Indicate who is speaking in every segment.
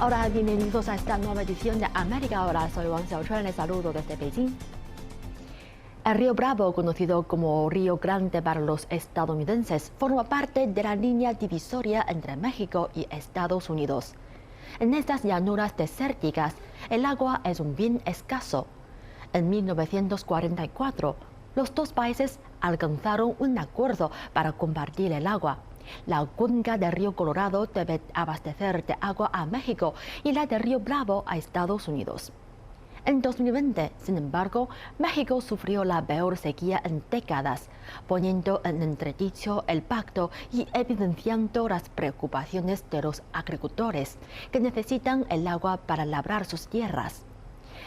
Speaker 1: Hola, bienvenidos a esta nueva edición de América Ahora. Soy Wang Xiaochuan, les saludo desde Beijing. El río Bravo, conocido como Río Grande para los estadounidenses, forma parte de la línea divisoria entre México y Estados Unidos. En estas llanuras desérticas, el agua es un bien escaso. En 1944, los dos países alcanzaron un acuerdo para compartir el agua. La cuenca del río Colorado debe abastecer de agua a México y la del río Bravo a Estados Unidos. En 2020, sin embargo, México sufrió la peor sequía en décadas, poniendo en entredicho el pacto y evidenciando las preocupaciones de los agricultores, que necesitan el agua para labrar sus tierras.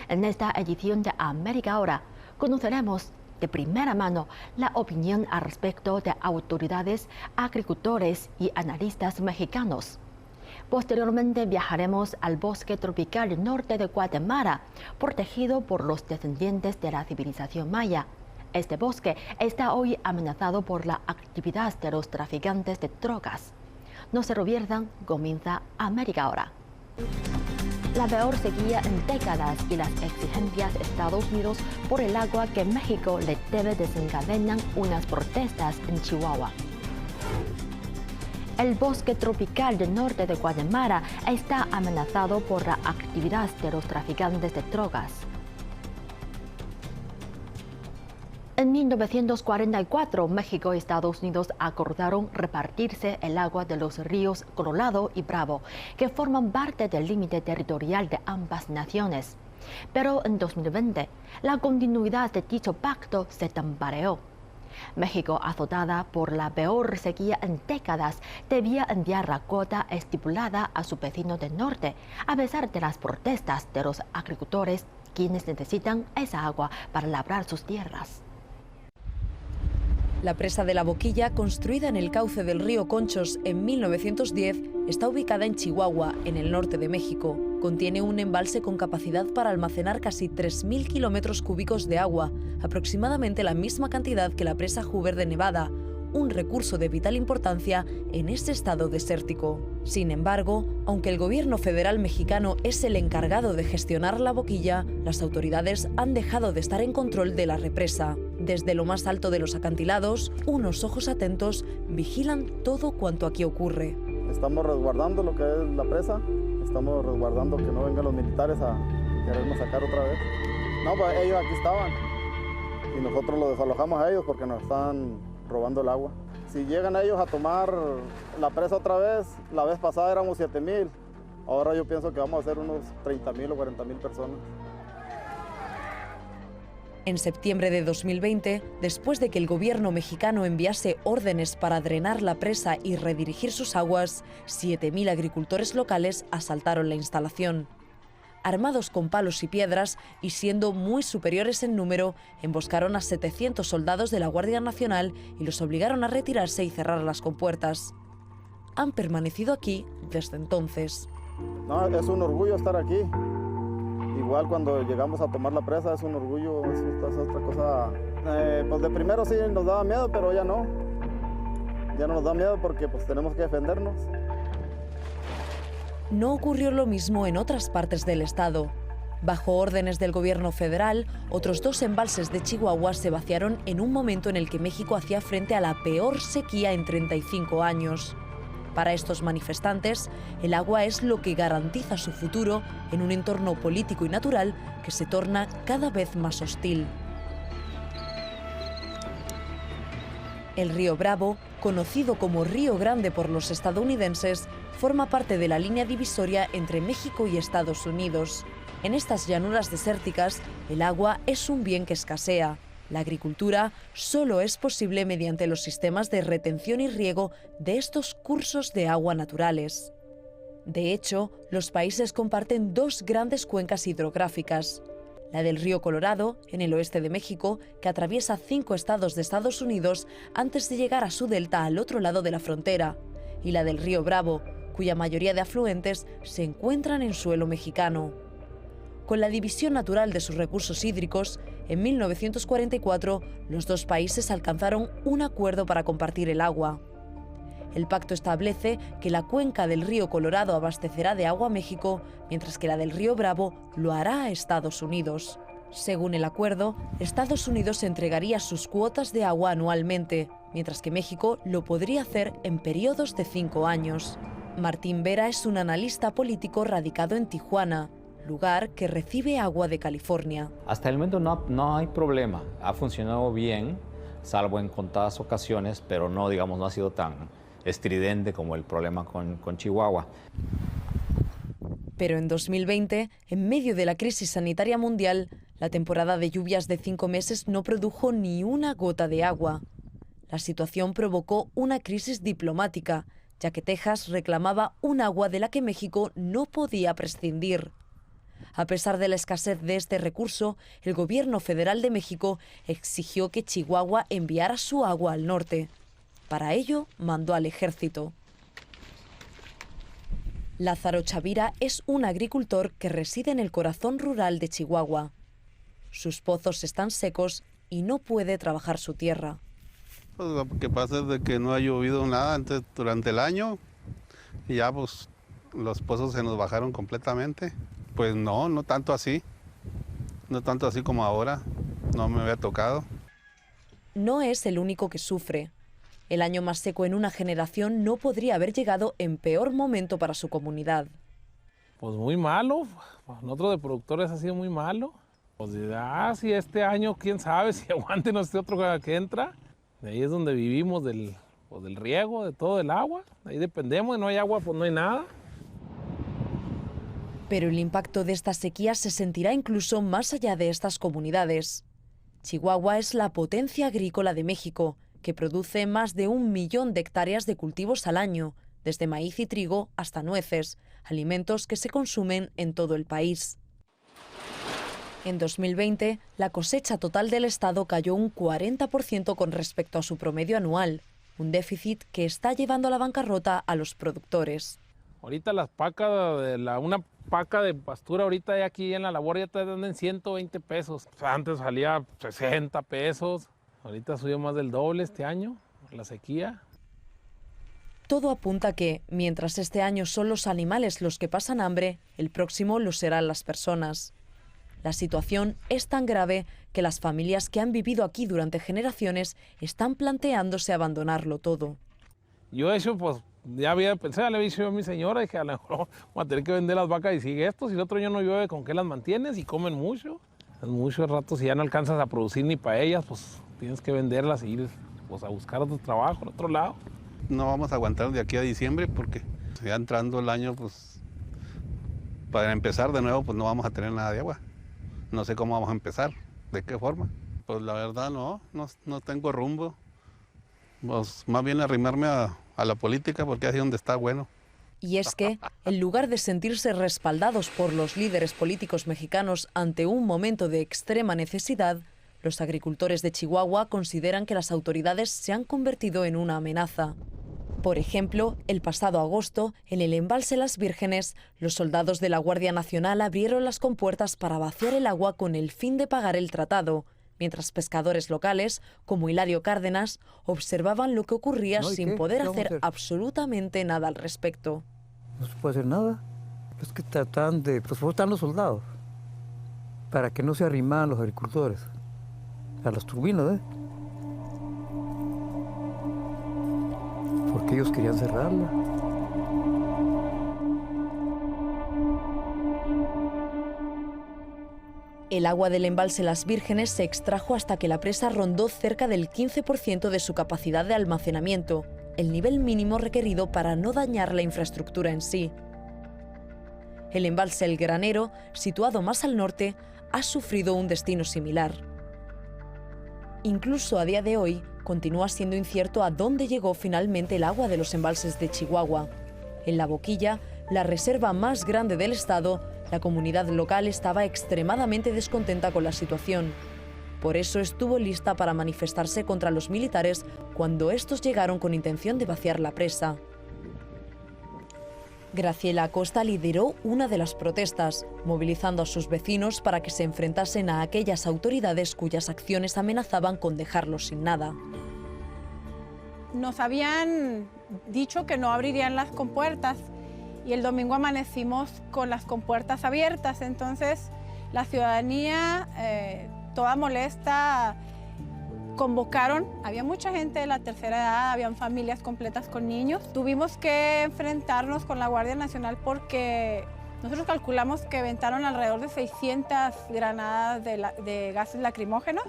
Speaker 1: En esta edición de América Ahora, conoceremos de primera mano la opinión al respecto de autoridades, agricultores y analistas mexicanos. Posteriormente viajaremos al bosque tropical del norte de Guatemala, protegido por los descendientes de la civilización maya. Este bosque está hoy amenazado por la actividad de los traficantes de drogas. No se lo pierdan, comienza América Ahora. La peor sequía en décadas y las exigencias de Estados Unidos por el agua que México le debe desencadenan unas protestas en Chihuahua. El bosque tropical del norte de Guatemala está amenazado por la actividad de los traficantes de drogas. En 1944, México y Estados Unidos acordaron repartirse el agua de los ríos Colorado y Bravo, que forman parte del límite territorial de ambas naciones. Pero en 2020, la continuidad de dicho pacto se tambaleó. México, azotada por la peor sequía en décadas, debía enviar la cuota estipulada a su vecino del norte, a pesar de las protestas de los agricultores, quienes necesitan esa agua para labrar sus tierras.
Speaker 2: La presa de La Boquilla, construida en el cauce del río Conchos en 1910, está ubicada en Chihuahua, en el norte de México. Contiene un embalse con capacidad para almacenar casi 3.000 kilómetros cúbicos de agua, aproximadamente la misma cantidad que la presa Hoover de Nevada, un recurso de vital importancia en este estado desértico. Sin embargo, aunque el gobierno federal mexicano es el encargado de gestionar La Boquilla, las autoridades han dejado de estar en control de la represa. Desde lo más alto de los acantilados, unos ojos atentos vigilan todo cuanto aquí ocurre.
Speaker 3: Estamos resguardando lo que es la presa, estamos resguardando que no vengan los militares a querernos sacar otra vez. No, pues ellos aquí estaban y nosotros los desalojamos a ellos porque nos están robando el agua. Si llegan ellos a tomar la presa otra vez, la vez pasada éramos 7,000, ahora yo pienso que vamos a ser unos 30,000 o 40,000 personas.
Speaker 2: En septiembre de 2020, después de que el gobierno mexicano enviase órdenes para drenar la presa y redirigir sus aguas, 7,000 agricultores locales asaltaron la instalación. Armados con palos y piedras y siendo muy superiores en número, emboscaron a 700 soldados de la Guardia Nacional y los obligaron a retirarse y cerrar las compuertas. Han permanecido aquí desde entonces.
Speaker 3: No, es un orgullo estar aquí. Igual cuando llegamos a tomar la presa es un orgullo, es otra cosa. Pues de primero sí nos daba miedo, pero ya no. Ya no nos da miedo porque pues tenemos que defendernos.
Speaker 2: No ocurrió lo mismo en otras partes del estado. Bajo órdenes del gobierno federal, otros 2 embalses de Chihuahua se vaciaron en un momento en el que México hacía frente a la peor sequía en 35 años. Para estos manifestantes, el agua es lo que garantiza su futuro en un entorno político y natural que se torna cada vez más hostil. El río Bravo, conocido como Río Grande por los estadounidenses, forma parte de la línea divisoria entre México y Estados Unidos. En estas llanuras desérticas, el agua es un bien que escasea. La agricultura solo es posible mediante los sistemas de retención y riego de estos cursos de agua naturales. De hecho, los países comparten 2 grandes cuencas hidrográficas. La del río Colorado, en el oeste de México, que atraviesa 5 estados de Estados Unidos antes de llegar a su delta al otro lado de la frontera, y la del río Bravo, cuya mayoría de afluentes se encuentran en suelo mexicano. Con la división natural de sus recursos hídricos, en 1944 los 2 países alcanzaron un acuerdo para compartir el agua. El pacto establece que la cuenca del río Colorado abastecerá de agua a México, mientras que la del río Bravo lo hará a Estados Unidos. Según el acuerdo, Estados Unidos entregaría sus cuotas de agua anualmente, mientras que México lo podría hacer en periodos de 5 años. Martín Vera es un analista político radicado en Tijuana, lugar que recibe agua de California.
Speaker 4: Hasta el momento no hay problema, ha funcionado bien, salvo en contadas ocasiones, pero no ha sido tan estridente como el problema con Chihuahua.
Speaker 2: Pero en 2020, en medio de la crisis sanitaria mundial, la temporada de lluvias de 5 meses no produjo ni una gota de agua. La situación provocó una crisis diplomática, ya que Texas reclamaba un agua de la que México no podía prescindir. A pesar de la escasez de este recurso, el gobierno federal de México exigió que Chihuahua enviara su agua al norte. Para ello, mandó al ejército. Lázaro Chavira es un agricultor que reside en el corazón rural de Chihuahua. Sus pozos están secos y no puede trabajar su tierra.
Speaker 5: Pues lo que pasa es de que no ha llovido nada antes durante el año y ya pues los pozos se nos bajaron completamente. Pues no tanto así, no tanto así como ahora, no me había tocado.
Speaker 2: No es el único que sufre. El año más seco en una generación no podría haber llegado en peor momento para su comunidad.
Speaker 6: Pues muy malo, nosotros de productores ha sido muy malo. Pues si este año, quién sabe si aguante no este otro que entra. De ahí es donde vivimos, del riego, de todo el agua. De ahí dependemos, no hay agua, pues no hay nada.
Speaker 2: Pero el impacto de esta sequía se sentirá incluso más allá de estas comunidades. Chihuahua es la potencia agrícola de México, que produce más de 1 millón de hectáreas de cultivos al año, desde maíz y trigo hasta nueces, alimentos que se consumen en todo el país. En 2020, la cosecha total del Estado cayó un 40% con respecto a su promedio anual, un déficit que está llevando a la bancarrota a los productores.
Speaker 6: Ahorita las pacas, una paca de pastura ahorita ya aquí en la labor ya te dan en 120 pesos. Antes salía 60 pesos, ahorita subió más del doble este año, la sequía.
Speaker 2: Todo apunta a que, mientras este año son los animales los que pasan hambre, el próximo lo serán las personas. La situación es tan grave que las familias que han vivido aquí durante generaciones están planteándose abandonarlo todo.
Speaker 6: Yo pues ya había pensado, le había dicho a mi señora, dije a lo mejor voy a tener que vender las vacas y sigue esto, si el otro año no llueve, ¿con qué las mantienes? Y comen mucho. En muchos ratos si ya no alcanzas a producir ni para ellas, pues tienes que venderlas e ir pues, a buscar otro trabajo en otro lado.
Speaker 5: No vamos a aguantar de aquí a diciembre porque ya entrando el año, pues para empezar de nuevo, pues no vamos a tener nada de agua. No sé cómo vamos a empezar, de qué forma. Pues la verdad no tengo rumbo. Pues más bien arrimarme a la política porque así es donde está bueno.
Speaker 2: Y es que, en lugar de sentirse respaldados por los líderes políticos mexicanos ante un momento de extrema necesidad, los agricultores de Chihuahua consideran que las autoridades se han convertido en una amenaza. Por ejemplo, el pasado agosto, en el embalse Las Vírgenes, los soldados de la Guardia Nacional abrieron las compuertas para vaciar el agua con el fin de pagar el tratado, mientras pescadores locales, como Hilario Cárdenas, observaban lo que ocurría sin poder hacer absolutamente nada al respecto.
Speaker 7: No se puede hacer nada. Es que tratan de... Pues están los soldados, para que no se arrimaran los agricultores a las turbinas, porque ellos querían cerrarla.
Speaker 2: El agua del embalse Las Vírgenes se extrajo hasta que la presa rondó cerca del 15% de su capacidad de almacenamiento, el nivel mínimo requerido para no dañar la infraestructura en sí. El embalse El Granero, situado más al norte, ha sufrido un destino similar. Incluso a día de hoy, continúa siendo incierto a dónde llegó finalmente el agua de los embalses de Chihuahua. En La Boquilla, la reserva más grande del estado, la comunidad local estaba extremadamente descontenta con la situación. Por eso estuvo lista para manifestarse contra los militares cuando estos llegaron con intención de vaciar la presa. Graciela Acosta lideró una de las protestas, movilizando a sus vecinos para que se enfrentasen a aquellas autoridades cuyas acciones amenazaban con dejarlos sin nada.
Speaker 8: nos habían dicho que no abrirían las compuertas y el domingo amanecimos con las compuertas abiertas. Entonces la ciudadanía, toda molesta, convocaron, había mucha gente de la tercera edad, habían familias completas con niños. Tuvimos que enfrentarnos con la Guardia Nacional porque nosotros calculamos que aventaron alrededor de 600 granadas de gases lacrimógenos.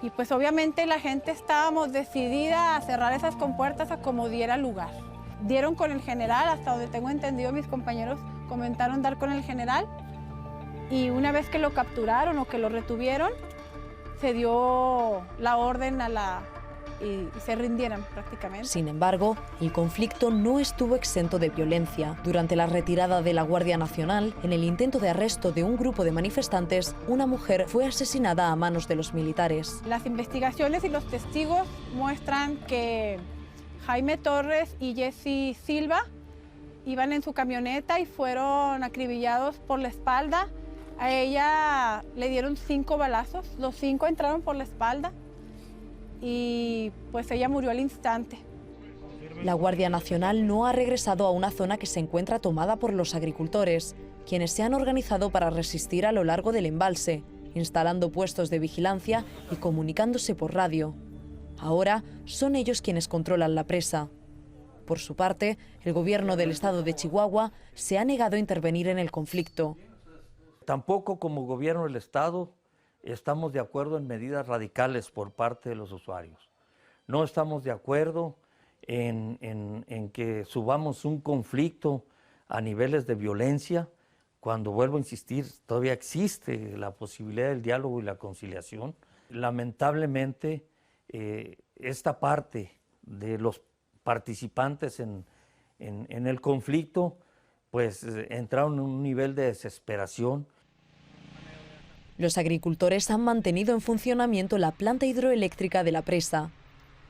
Speaker 8: Y pues obviamente la gente estábamos decidida a cerrar esas compuertas a como diera lugar. Dieron con el general, hasta donde tengo entendido mis compañeros comentaron dar con el general. Y una vez que lo capturaron o que lo retuvieron, se dio la orden y se rindieran prácticamente.
Speaker 2: Sin embargo, el conflicto no estuvo exento de violencia. Durante la retirada de la Guardia Nacional, en el intento de arresto de un grupo de manifestantes, una mujer fue asesinada a manos de los militares.
Speaker 8: Las investigaciones y los testigos muestran que Jaime Torres y Jesse Silva iban en su camioneta y fueron acribillados por la espalda. A ella le dieron 5 balazos, los 5 entraron por la espalda y pues ella murió al instante.
Speaker 2: La Guardia Nacional no ha regresado a una zona que se encuentra tomada por los agricultores, quienes se han organizado para resistir a lo largo del embalse, instalando puestos de vigilancia y comunicándose por radio. Ahora son ellos quienes controlan la presa. Por su parte, el gobierno del estado de Chihuahua se ha negado a intervenir en el conflicto.
Speaker 7: Tampoco como gobierno del Estado estamos de acuerdo en medidas radicales por parte de los usuarios. No estamos de acuerdo en que subamos un conflicto a niveles de violencia, cuando, vuelvo a insistir, todavía existe la posibilidad del diálogo y la conciliación. Lamentablemente, esta parte de los participantes en el conflicto, pues entraron en un nivel de desesperación.
Speaker 2: Los agricultores han mantenido en funcionamiento la planta hidroeléctrica de la presa.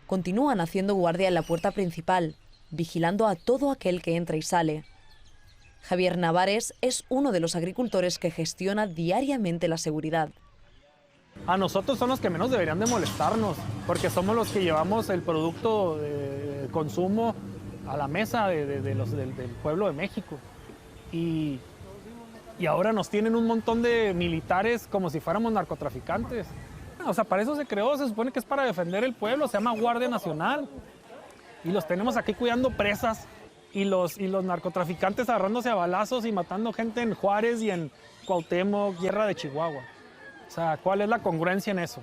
Speaker 2: Continúan haciendo guardia en la puerta principal, vigilando a todo aquel que entra y sale. Javier Navares es uno de los agricultores que gestiona diariamente la seguridad.
Speaker 9: A nosotros son los que menos deberían de molestarnos, porque somos los que llevamos el producto de consumo a la mesa del pueblo de México. Y ahora nos tienen un montón de militares como si fuéramos narcotraficantes. O sea, para eso se creó, se supone que es para defender el pueblo, se llama Guardia Nacional. Y los tenemos aquí cuidando presas y los narcotraficantes agarrándose a balazos y matando gente en Juárez y en Cuauhtémoc, Guerra de Chihuahua. O sea, ¿cuál es la congruencia en eso?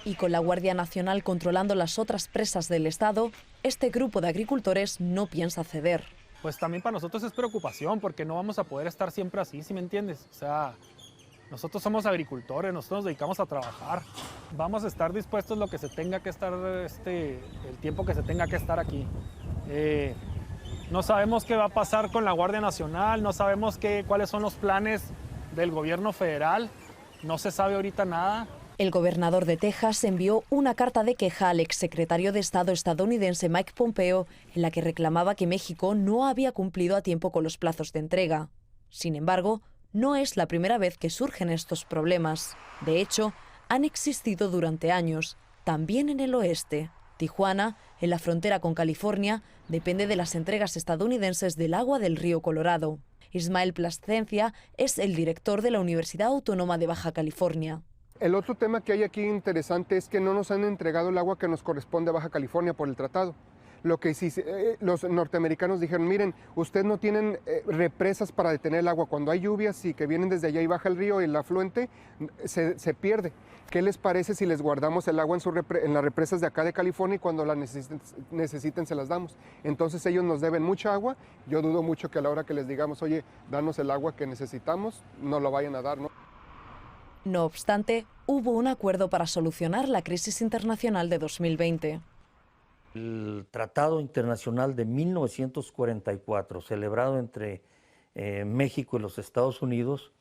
Speaker 2: Y con la Guardia Nacional controlando las otras presas del Estado, este grupo de agricultores no piensa ceder.
Speaker 9: Pues también para nosotros es preocupación, porque no vamos a poder estar siempre así, ¿sí me entiendes? O sea, nosotros somos agricultores, nosotros nos dedicamos a trabajar. Vamos a estar dispuestos lo que se tenga que estar, el tiempo que se tenga que estar aquí. No sabemos qué va a pasar con la Guardia Nacional, no sabemos cuáles son los planes del gobierno federal, no se sabe ahorita nada.
Speaker 2: El gobernador de Texas envió una carta de queja al exsecretario de Estado estadounidense Mike Pompeo, en la que reclamaba que México no había cumplido a tiempo con los plazos de entrega. Sin embargo, no es la primera vez que surgen estos problemas. De hecho, han existido durante años, también en el oeste. Tijuana, en la frontera con California, depende de las entregas estadounidenses del agua del río Colorado. Ismael Plascencia es el director de la Universidad Autónoma de Baja California.
Speaker 10: El otro tema que hay aquí interesante es que no nos han entregado el agua que nos corresponde a Baja California por el tratado. Lo que sí, los norteamericanos dijeron, miren, ustedes no tienen represas para detener el agua. Cuando hay lluvias y que vienen desde allá y baja el río, el afluente se pierde. ¿Qué les parece si les guardamos el agua en las represas de acá de California y cuando la necesiten se las damos? Entonces ellos nos deben mucha agua. Yo dudo mucho que a la hora que les digamos, oye, danos el agua que necesitamos, no lo vayan a dar, ¿no?
Speaker 2: No obstante, hubo un acuerdo para solucionar la crisis internacional de 2020.
Speaker 7: El Tratado Internacional de 1944, celebrado entre México y los Estados Unidos,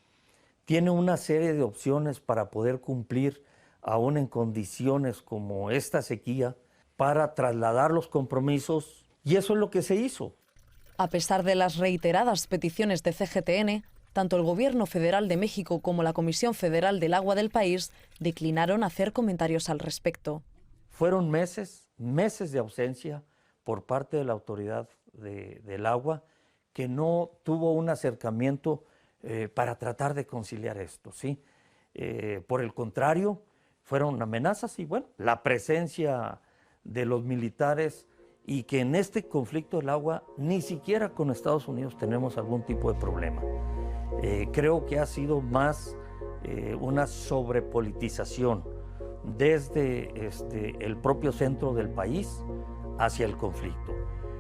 Speaker 7: tiene una serie de opciones para poder cumplir, aún en condiciones como esta sequía, para trasladar los compromisos, y eso es lo que se hizo.
Speaker 2: A pesar de las reiteradas peticiones de CGTN, tanto el Gobierno Federal de México como la Comisión Federal del Agua del país declinaron hacer comentarios al respecto.
Speaker 7: fueron meses de ausencia por parte de la autoridad del agua, que no tuvo un acercamiento para tratar de conciliar esto, ¿sí? Por el contrario, fueron amenazas y bueno, la presencia de los militares, y que en este conflicto del agua ni siquiera con Estados Unidos tenemos algún tipo de problema. Creo que ha sido más una sobrepolitización desde el propio centro del país hacia el conflicto.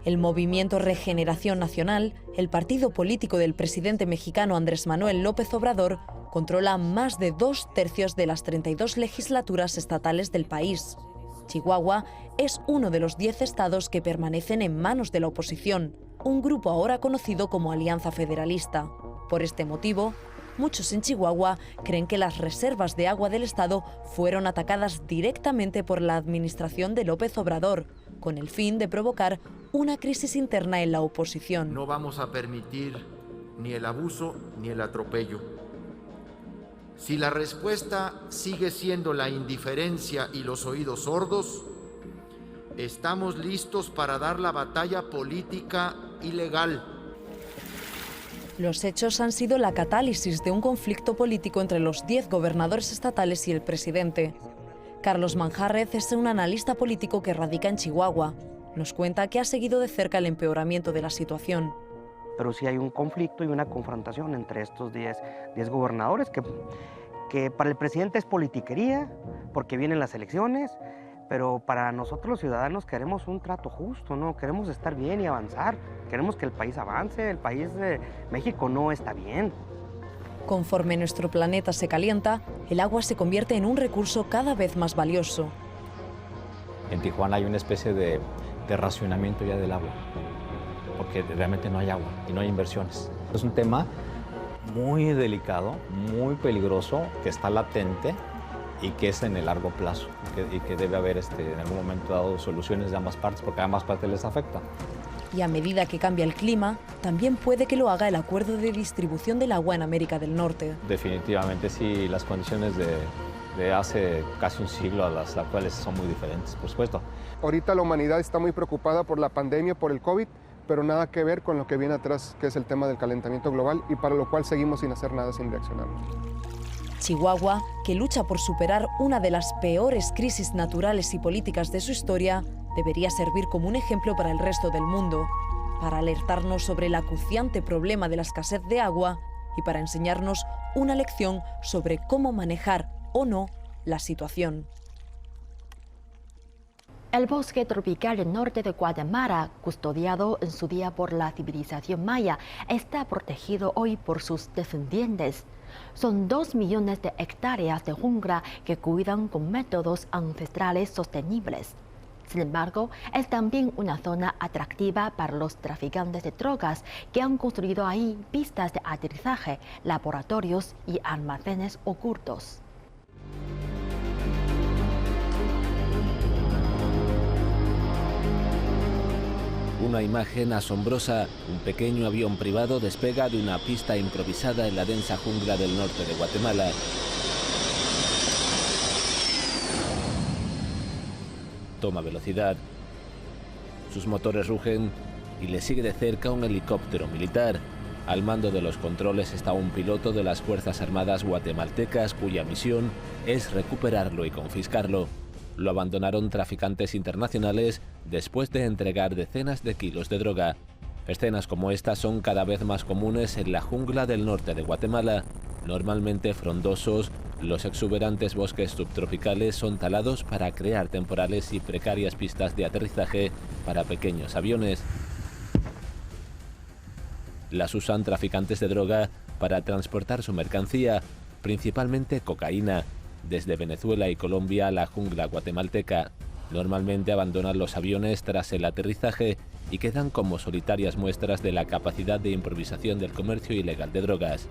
Speaker 2: El Movimiento Regeneración Nacional, el partido político del presidente mexicano Andrés Manuel López Obrador, controla más de 2/3 de las 32 legislaturas estatales del país. Chihuahua es uno de los 10 estados que permanecen en manos de la oposición, un grupo ahora conocido como Alianza Federalista. Por este motivo, muchos en Chihuahua creen que las reservas de agua del estado fueron atacadas directamente por la administración de López Obrador, con el fin de provocar una crisis interna en la oposición.
Speaker 11: No vamos a permitir ni el abuso ni el atropello. Si la respuesta sigue siendo la indiferencia y los oídos sordos, estamos listos para dar la batalla política y legal.
Speaker 2: Los hechos han sido la catálisis de un conflicto político entre los 10 gobernadores estatales y el presidente. Carlos Manjarrez es un analista político que radica en Chihuahua. Nos cuenta que ha seguido de cerca el empeoramiento de la situación.
Speaker 12: Pero sí hay un conflicto y una confrontación entre estos 10 gobernadores que para el presidente es politiquería, porque vienen las elecciones, pero para nosotros los ciudadanos queremos un trato justo, ¿no? Queremos estar bien y avanzar, queremos que el país avance, el país de México no está bien.
Speaker 2: Conforme nuestro planeta se calienta, el agua se convierte en un recurso cada vez más valioso.
Speaker 4: En Tijuana hay una especie de racionamiento ya del agua, porque realmente no hay agua y no hay inversiones. Es un tema muy delicado, muy peligroso, que está latente y que es en el largo plazo y que debe haber en algún momento dado soluciones de ambas partes, porque a ambas partes les afecta.
Speaker 2: Y a medida que cambia el clima, también puede que lo haga el acuerdo de distribución del agua en América del Norte.
Speaker 4: Definitivamente sí, las condiciones de hace casi un siglo a las actuales son muy diferentes, por supuesto.
Speaker 10: Ahorita la humanidad está muy preocupada por la pandemia, por el COVID, pero nada que ver con lo que viene atrás, que es el tema del calentamiento global, y para lo cual seguimos sin hacer nada, sin reaccionar.
Speaker 2: Chihuahua, que lucha por superar una de las peores crisis naturales y políticas de su historia, debería servir como un ejemplo para el resto del mundo, para alertarnos sobre el acuciante problema de la escasez de agua y para enseñarnos una lección sobre cómo manejar o no la situación.
Speaker 1: El bosque tropical del norte de Guatemala, custodiado en su día por la civilización maya, está protegido hoy por sus descendientes. Son 2 millones de hectáreas de jungla que cuidan con métodos ancestrales sostenibles. Sin embargo, es también una zona atractiva para los traficantes de drogas que han construido ahí pistas de aterrizaje, laboratorios y almacenes ocultos.
Speaker 13: Una imagen asombrosa, un pequeño avión privado despega de una pista improvisada en la densa jungla del norte de Guatemala. Toma velocidad, sus motores rugen y le sigue de cerca un helicóptero militar. Al mando de los controles está un piloto de las Fuerzas Armadas guatemaltecas cuya misión es recuperarlo y confiscarlo. Lo abandonaron traficantes internacionales después de entregar decenas de kilos de droga. Escenas como esta son cada vez más comunes en la jungla del norte de Guatemala. Normalmente frondosos, los exuberantes bosques subtropicales son talados para crear temporales y precarias pistas de aterrizaje para pequeños aviones. Las usan traficantes de droga para transportar su mercancía, principalmente cocaína, desde Venezuela y Colombia a la jungla guatemalteca. Normalmente abandonan los aviones tras el aterrizaje y quedan como solitarias muestras de la capacidad de improvisación del comercio ilegal de drogas.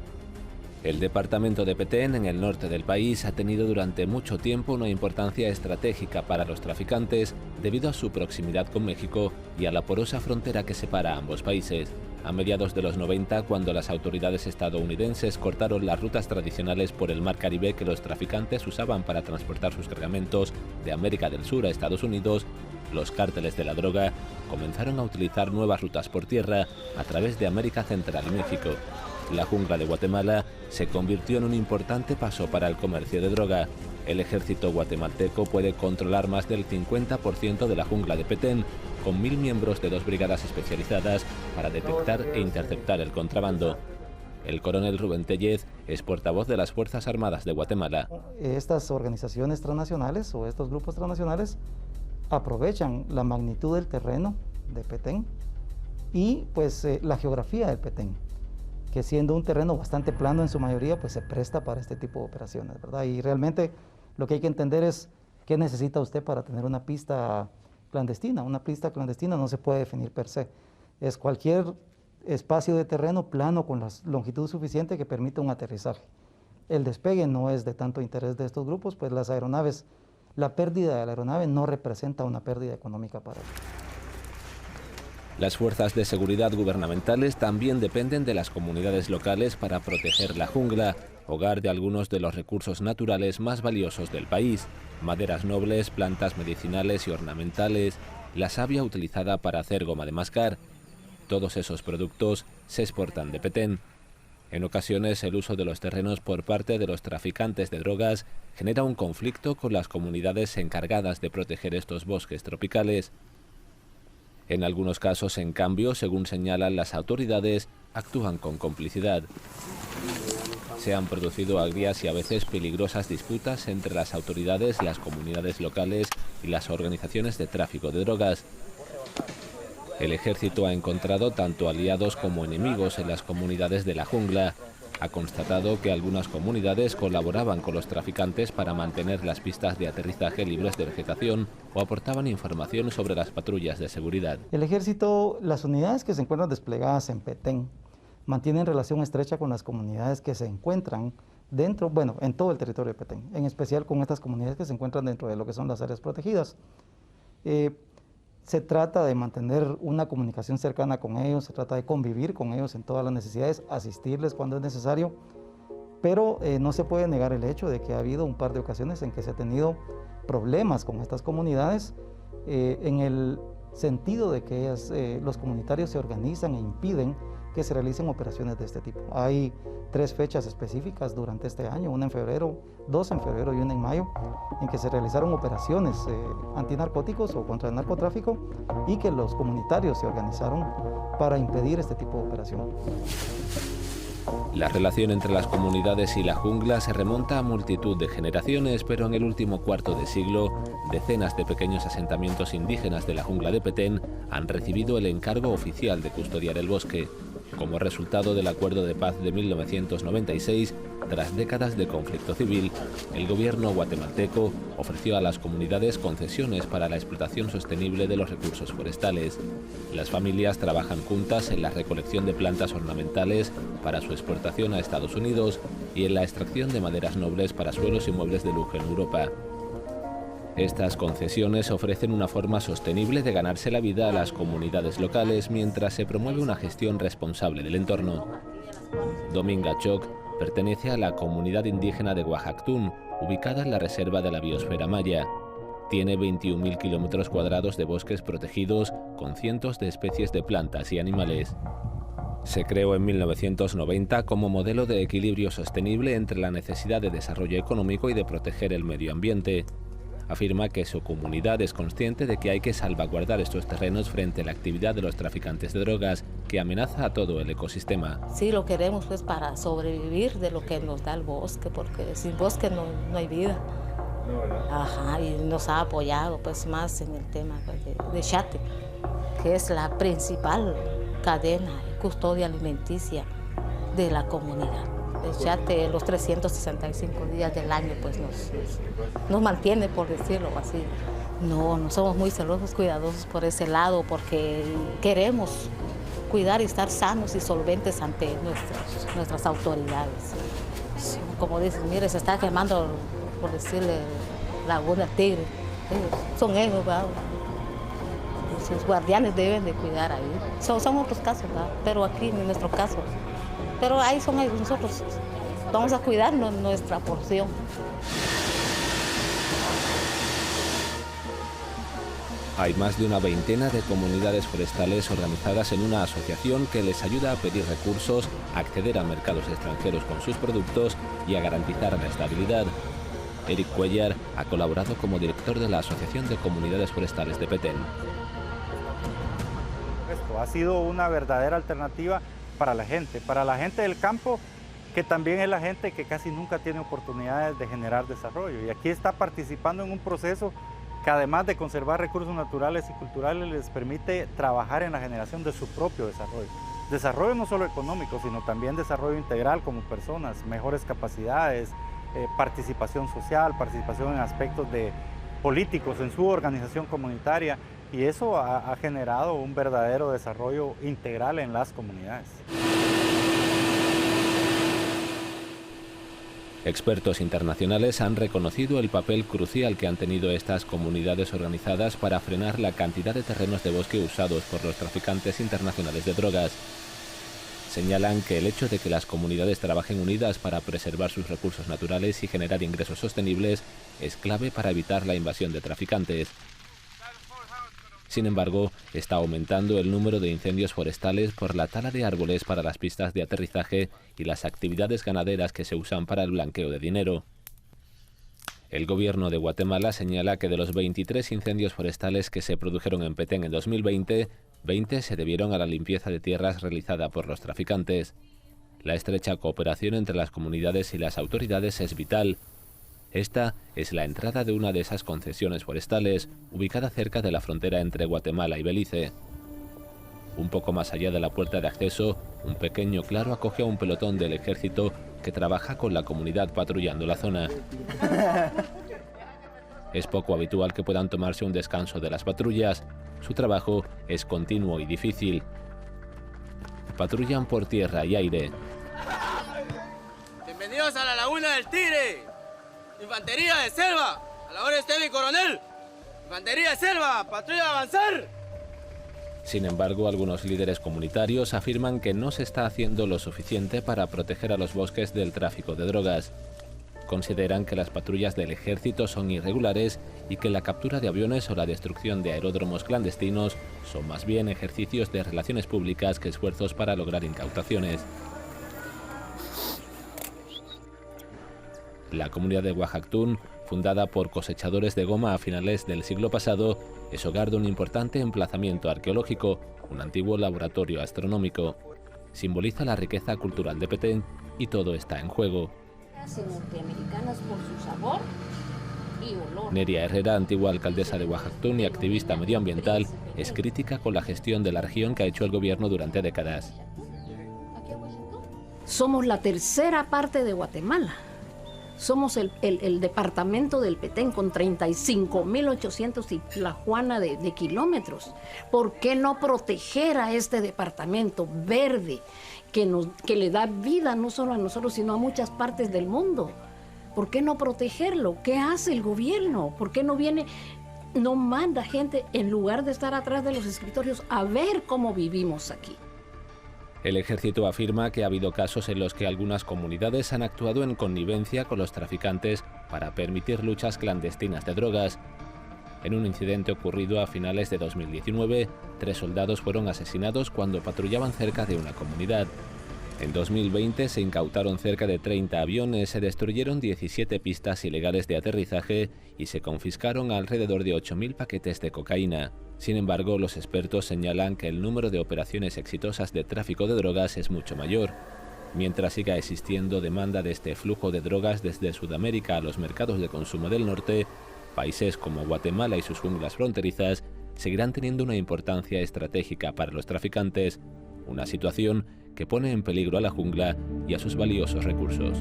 Speaker 13: El departamento de Petén, en el norte del país, ha tenido durante mucho tiempo una importancia estratégica para los traficantes debido a su proximidad con México y a la porosa frontera que separa a ambos países. A mediados de los 90, cuando las autoridades estadounidenses cortaron las rutas tradicionales por el Mar Caribe que los traficantes usaban para transportar sus cargamentos de América del Sur a Estados Unidos, los cárteles de la droga comenzaron a utilizar nuevas rutas por tierra a través de América Central y México. La jungla de Guatemala se convirtió en un importante paso para el comercio de droga. El ejército guatemalteco puede controlar más del 50% de la jungla de Petén, con 1000 miembros de 2 brigadas especializadas para detectar e interceptar el contrabando. El coronel Rubén Tellez es portavoz de las Fuerzas Armadas de Guatemala.
Speaker 14: Estas organizaciones transnacionales o estos grupos transnacionales aprovechan la magnitud del terreno de Petén y pues la geografía del Petén, que siendo un terreno bastante plano en su mayoría, pues se presta para este tipo de operaciones, ¿verdad? Y realmente lo que hay que entender es qué necesita usted para tener una pista clandestina. Una pista clandestina no se puede definir per se. Es cualquier espacio de terreno plano con la longitud suficiente que permita un aterrizaje. El despegue no es de tanto interés de estos grupos, pues las aeronaves, la pérdida de la aeronave no representa una pérdida económica para ellos.
Speaker 13: Las fuerzas de seguridad gubernamentales también dependen de las comunidades locales para proteger la jungla, hogar de algunos de los recursos naturales más valiosos del país: maderas nobles, plantas medicinales y ornamentales, la savia utilizada para hacer goma de mascar. Todos esos productos se exportan de Petén. En ocasiones, el uso de los terrenos por parte de los traficantes de drogas genera un conflicto con las comunidades encargadas de proteger estos bosques tropicales. En algunos casos, en cambio, según señalan las autoridades, actúan con complicidad. Se han producido agrias y a veces peligrosas disputas entre las autoridades, las comunidades locales y las organizaciones de tráfico de drogas. El ejército ha encontrado tanto aliados como enemigos en las comunidades de la jungla. Ha constatado que algunas comunidades colaboraban con los traficantes para mantener las pistas de aterrizaje libres de vegetación o aportaban información sobre las patrullas de seguridad.
Speaker 14: El ejército, las unidades que se encuentran desplegadas en Petén, mantienen relación estrecha con las comunidades que se encuentran dentro, bueno, en todo el territorio de Petén, en especial con estas comunidades que se encuentran dentro de lo que son las áreas protegidas. Se trata de mantener una comunicación cercana con ellos, se trata de convivir con ellos en todas las necesidades, asistirles cuando es necesario, pero no se puede negar el hecho de que ha habido un par de ocasiones en que se ha tenido problemas con estas comunidades, en el sentido de que los comunitarios se organizan e impiden que se realicen operaciones de este tipo. Hay 3 fechas específicas durante este año, una en febrero, 2 en febrero y una en mayo, en que se realizaron operaciones antinarcóticos o contra el narcotráfico y que los comunitarios se organizaron para impedir este tipo de operación.
Speaker 13: La relación entre las comunidades y la jungla se remonta a multitud de generaciones, pero en el último cuarto de siglo, decenas de pequeños asentamientos indígenas de la jungla de Petén han recibido el encargo oficial de custodiar el bosque. Como resultado del Acuerdo de Paz de 1996, tras décadas de conflicto civil, el gobierno guatemalteco ofreció a las comunidades concesiones para la explotación sostenible de los recursos forestales. Las familias trabajan juntas en la recolección de plantas ornamentales para su exportación a Estados Unidos y en la extracción de maderas nobles para suelos y muebles de lujo en Europa. Estas concesiones ofrecen una forma sostenible de ganarse la vida a las comunidades locales mientras se promueve una gestión responsable del entorno. Dominga Choc pertenece a la comunidad indígena de Oaxactún, ubicada en la reserva de la biosfera maya. Tiene 21.000 kilómetros cuadrados de bosques protegidos con cientos de especies de plantas y animales. Se creó en 1990 como modelo de equilibrio sostenible entre la necesidad de desarrollo económico y de proteger el medio ambiente. Afirma que su comunidad es consciente de que hay que salvaguardar estos terrenos frente a la actividad de los traficantes de drogas que amenaza a todo el ecosistema.
Speaker 15: Sí, lo queremos pues para sobrevivir de lo que nos da el bosque, porque sin bosque no hay vida. Ajá, y nos ha apoyado pues más en el tema de Chate, que es la principal cadena y custodia alimenticia de la comunidad. El Chate, los 365 días del año, pues nos mantiene, por decirlo así. No somos muy celosos, cuidadosos por ese lado, porque queremos cuidar y estar sanos y solventes ante nuestras autoridades. como dicen, mire, se está quemando, por decirle, Laguna Tigre. Son ellos, ¿verdad? Sus guardianes deben de cuidar ahí. Son otros casos, ¿verdad? Pero aquí, en nuestro caso. Pero ahí son ellos, nosotros vamos a cuidarnos nuestra porción.
Speaker 13: Hay más de una veintena de comunidades forestales organizadas en una asociación que les ayuda a pedir recursos, a acceder a mercados extranjeros con sus productos y a garantizar la estabilidad. Eric Cuellar ha colaborado como director de la Asociación de Comunidades Forestales de Petén.
Speaker 16: Esto ha sido una verdadera alternativa para la gente del campo, que también es la gente que casi nunca tiene oportunidades de generar desarrollo. Y aquí está participando en un proceso que además de conservar recursos naturales y culturales les permite trabajar en la generación de su propio desarrollo. Desarrollo no solo económico, sino también desarrollo integral como personas, mejores capacidades, participación social, participación en aspectos políticos en su organización comunitaria, y eso ha generado un verdadero desarrollo integral en las comunidades.
Speaker 13: Expertos internacionales han reconocido el papel crucial que han tenido estas comunidades organizadas para frenar la cantidad de terrenos de bosque usados por los traficantes internacionales de drogas. Señalan que el hecho de que las comunidades trabajen unidas para preservar sus recursos naturales y generar ingresos sostenibles es clave para evitar la invasión de traficantes. Sin embargo, está aumentando el número de incendios forestales por la tala de árboles para las pistas de aterrizaje y las actividades ganaderas que se usan para el blanqueo de dinero. El gobierno de Guatemala señala que de los 23 incendios forestales que se produjeron en Petén en 2020, 20 se debieron a la limpieza de tierras realizada por los traficantes. La estrecha cooperación entre las comunidades y las autoridades es vital. Esta es la entrada de una de esas concesiones forestales, ubicada cerca de la frontera entre Guatemala y Belice. Un poco más allá de la puerta de acceso, un pequeño claro acoge a un pelotón del ejército que trabaja con la comunidad patrullando la zona. Es poco habitual que puedan tomarse un descanso de las patrullas. Su trabajo es continuo y difícil. Patrullan por tierra y aire.
Speaker 17: Bienvenidos a la Laguna del Tigre. Infantería de selva, a la hora esté mi coronel. Infantería de selva, patrulla de avanzar.
Speaker 13: Sin embargo, algunos líderes comunitarios afirman que no se está haciendo lo suficiente para proteger a los bosques del tráfico de drogas. Consideran que las patrullas del ejército son irregulares y que la captura de aviones o la destrucción de aeródromos clandestinos son más bien ejercicios de relaciones públicas que esfuerzos para lograr incautaciones. La comunidad de Oaxactún, fundada por cosechadores de goma a finales del siglo pasado, es hogar de un importante emplazamiento arqueológico, un antiguo laboratorio astronómico. Simboliza la riqueza cultural de Petén y todo está en juego.
Speaker 15: Norteamericanas por su sabor y olor.
Speaker 13: Neria Herrera, antigua alcaldesa de Oaxactún y activista medioambiental, es crítica con la gestión de la región que ha hecho el gobierno durante décadas.
Speaker 18: Somos la tercera parte de Guatemala. Somos el departamento del Petén con 35.800 y Tlajuana de kilómetros. ¿Por qué no proteger a este departamento verde que le da vida no solo a nosotros, sino a muchas partes del mundo? ¿Por qué no protegerlo? ¿Qué hace el gobierno? ¿Por qué no manda gente en lugar de estar atrás de los escritorios a ver cómo vivimos aquí?
Speaker 13: El ejército afirma que ha habido casos en los que algunas comunidades han actuado en connivencia con los traficantes para permitir luchas clandestinas de drogas. En un incidente ocurrido a finales de 2019, 3 soldados fueron asesinados cuando patrullaban cerca de una comunidad. En 2020 se incautaron cerca de 30 aviones, se destruyeron 17 pistas ilegales de aterrizaje y se confiscaron alrededor de 8.000 paquetes de cocaína. Sin embargo, los expertos señalan que el número de operaciones exitosas de tráfico de drogas es mucho mayor. Mientras siga existiendo demanda de este flujo de drogas desde Sudamérica a los mercados de consumo del norte, países como Guatemala y sus junglas fronterizas seguirán teniendo una importancia estratégica para los traficantes, una situación que pone en peligro a la jungla y a sus valiosos recursos.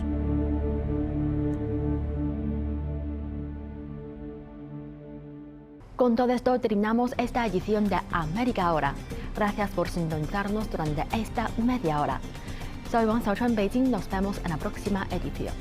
Speaker 1: Con todo esto terminamos esta edición de América Ahora. Gracias por sintonizarnos durante esta media hora. Soy Wang Xiaochuan, Beijing. Nos vemos en la próxima edición.